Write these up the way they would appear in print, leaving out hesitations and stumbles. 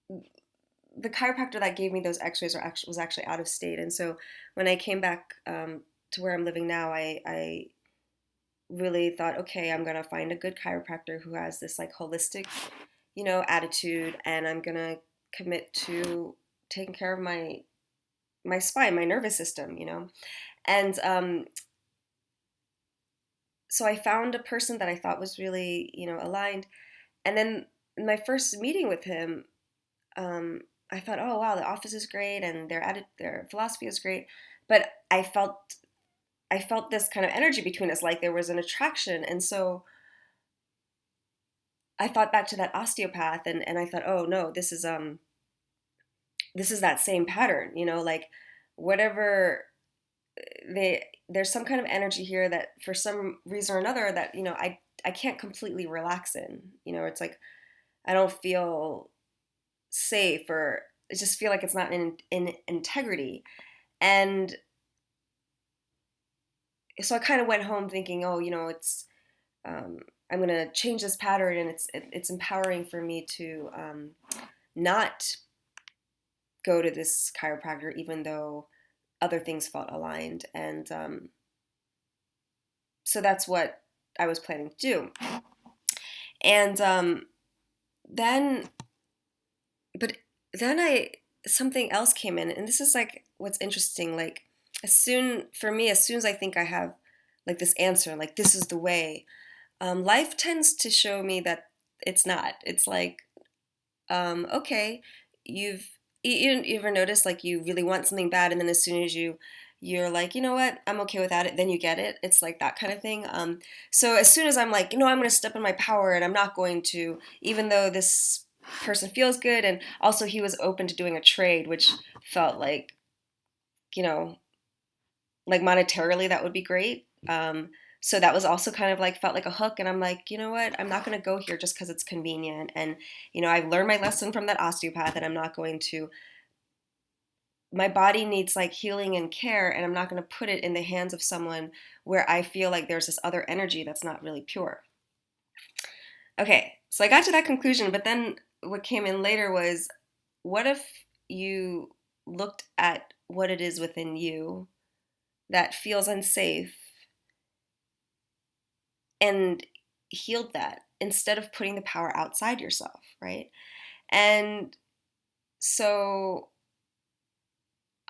the chiropractor that gave me those X-rays was actually out of state, and so when I came back to where I'm living now, I really thought, okay, I'm gonna find a good chiropractor who has this like holistic, attitude, and I'm gonna commit to taking care of my spine, my nervous system, and so I found a person that I thought was really, aligned, and then in my first meeting with him, um, I thought, oh wow, the office is great and their philosophy is great, but I felt this kind of energy between us, like there was an attraction, and so I thought back to that osteopath, and I thought, oh no, this is that same pattern, like whatever there's some kind of energy here that for some reason or another that I can't completely relax in. It's like I don't feel safe, or I just feel like it's not in integrity. And so I kind of went home thinking, oh, it's um, I'm gonna change this pattern, and it's empowering for me to not go to this chiropractor, even though other things felt aligned. And so that's what I was planning to do. And then, but then something else came in, and this is like what's interesting. Like, as soon as I think I have like this answer, like this is the way, life tends to show me that it's not. It's like, okay, you've you ever noticed like you really want something bad, and then as soon as you're like, you know what, I'm okay without it, then you get it. It's like that kind of thing. So as soon as I'm like, I'm going to step in my power, and I'm not going to, even though this person feels good, and also he was open to doing a trade, which felt like, you know, like monetarily that would be great. So that was also kind of like felt like a hook, and I'm like, you know what, I'm not going to go here just because it's convenient, and I've learned my lesson from that osteopath, and I'm not going to. My body needs like healing and care, and I'm not going to put it in the hands of someone where I feel like there's this other energy that's not really pure. Okay, so I got to that conclusion, but then what came in later was, what if you looked at what it is within you that feels unsafe and healed that instead of putting the power outside yourself, right? And so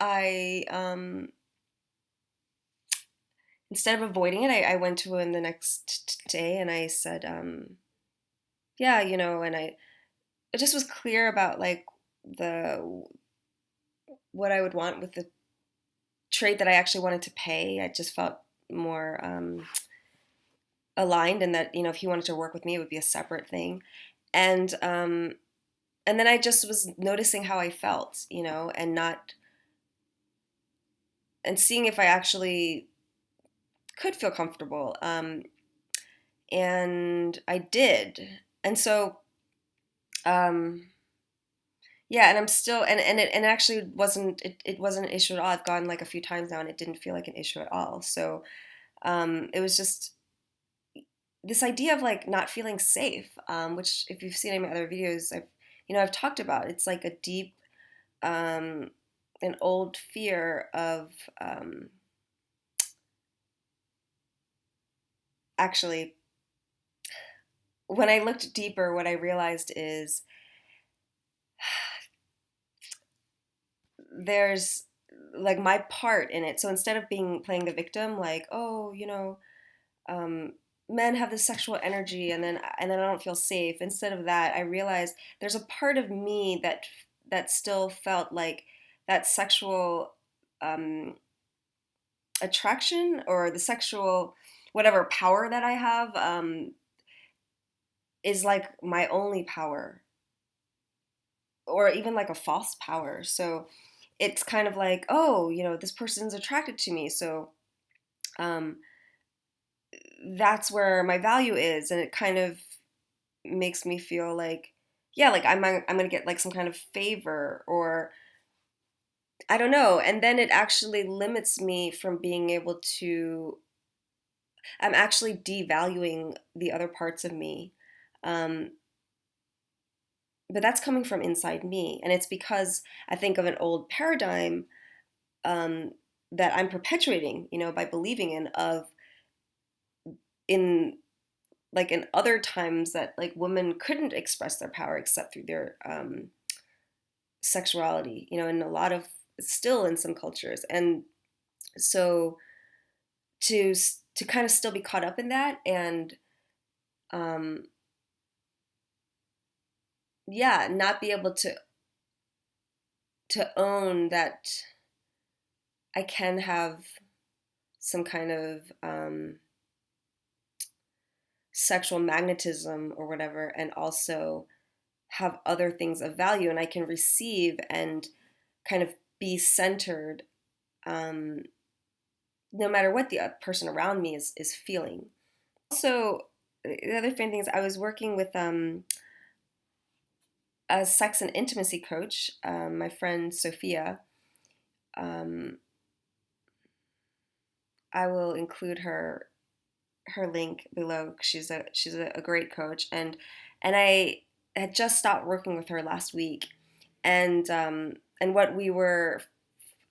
I, instead of avoiding it, I went to him the next day, and I said, yeah, and I just was clear about like the what I would want with the trade that I actually wanted to pay. I just felt more aligned, and that if he wanted to work with me, it would be a separate thing. And then I just was noticing how I felt, and not and seeing if I actually could feel comfortable. And I did. And so, um, yeah, and I'm still, and it actually wasn't an issue at all. I've gone like a few times now, and it didn't feel like an issue at all. So, it was just this idea of like not feeling safe, which if you've seen any of my other videos, I've talked about. It's like a deep, um, an old fear of, actually, when I looked deeper, what I realized is there's like my part in it. So instead of being playing the victim, like, oh, um, men have this sexual energy, and then I don't feel safe. Instead of that, I realized there's a part of me that still felt like that sexual um, attraction, or the sexual whatever power that I have, is like my only power, or even like a false power. So it's kind of like, oh, this person's attracted to me, so um, that's where my value is, and it kind of makes me feel like, yeah, like I'm gonna get like some kind of favor, or I don't know, and then it actually limits me from being able to. I'm actually devaluing the other parts of me, um, but that's coming from inside me, and it's because I think of an old paradigm um, that I'm perpetuating, by believing in like in other times that like women couldn't express their power except through their sexuality, in a lot of still in some cultures, and so to to kind of still be caught up in that and um, yeah, not be able to own that I can have some kind of sexual magnetism or whatever, and also have other things of value, and I can receive and kind of be centered, um, no matter what the person around me is feeling. Also, the other fun thing is I was working with a sex and intimacy coach, my friend Sophia. Um, I will include her link below. She's a great coach, and I had just stopped working with her last week, and what we were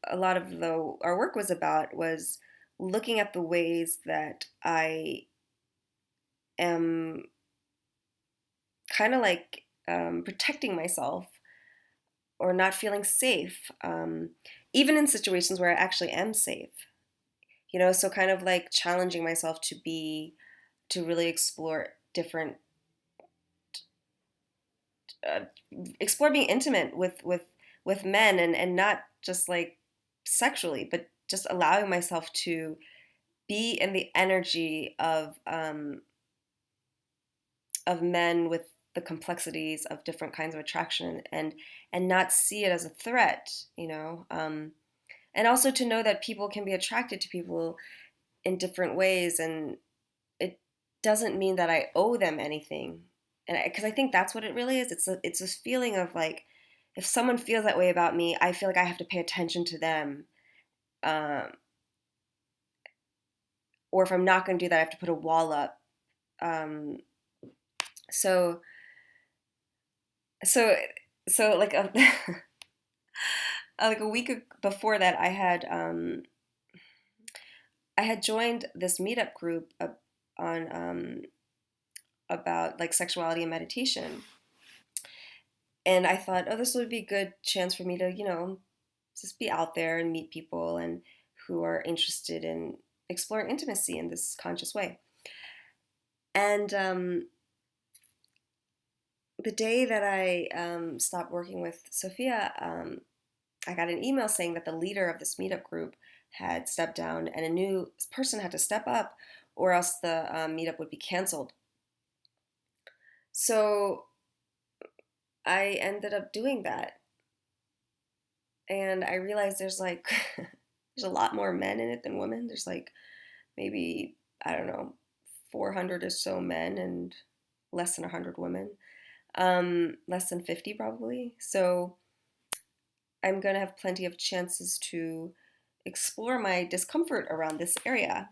a lot of our work was about was looking at the ways that I am kind of like protecting myself or not feeling safe, even in situations where I actually am safe. So kind of like challenging myself to really uh, explore being intimate with men, and not just like sexually, but just allowing myself to be in the energy of men with the complexities of different kinds of attraction, and not see it as a threat, and also to know that people can be attracted to people in different ways, and it doesn't mean that I owe them anything, and because I think that's what it really is. It's this feeling of like, if someone feels that way about me, I feel like I have to pay attention to them, um, or if I'm not going to do that, I have to put a wall up. Um, so so so like a like a week before that, I had joined this meetup group on about like sexuality and meditation, and I thought, oh, this would be a good chance for me to just be out there and meet people and who are interested in exploring intimacy in this conscious way. And the day that I stopped working with Sophia, I got an email saying that the leader of this meetup group had stepped down and a new person had to step up, or else the meetup would be canceled. So I ended up doing that, and I realized there's like there's a lot more men in it than women. There's like maybe, I don't know, 400 or so men and less than 100 women, less than 50 probably. So I'm going to have plenty of chances to explore my discomfort around this area.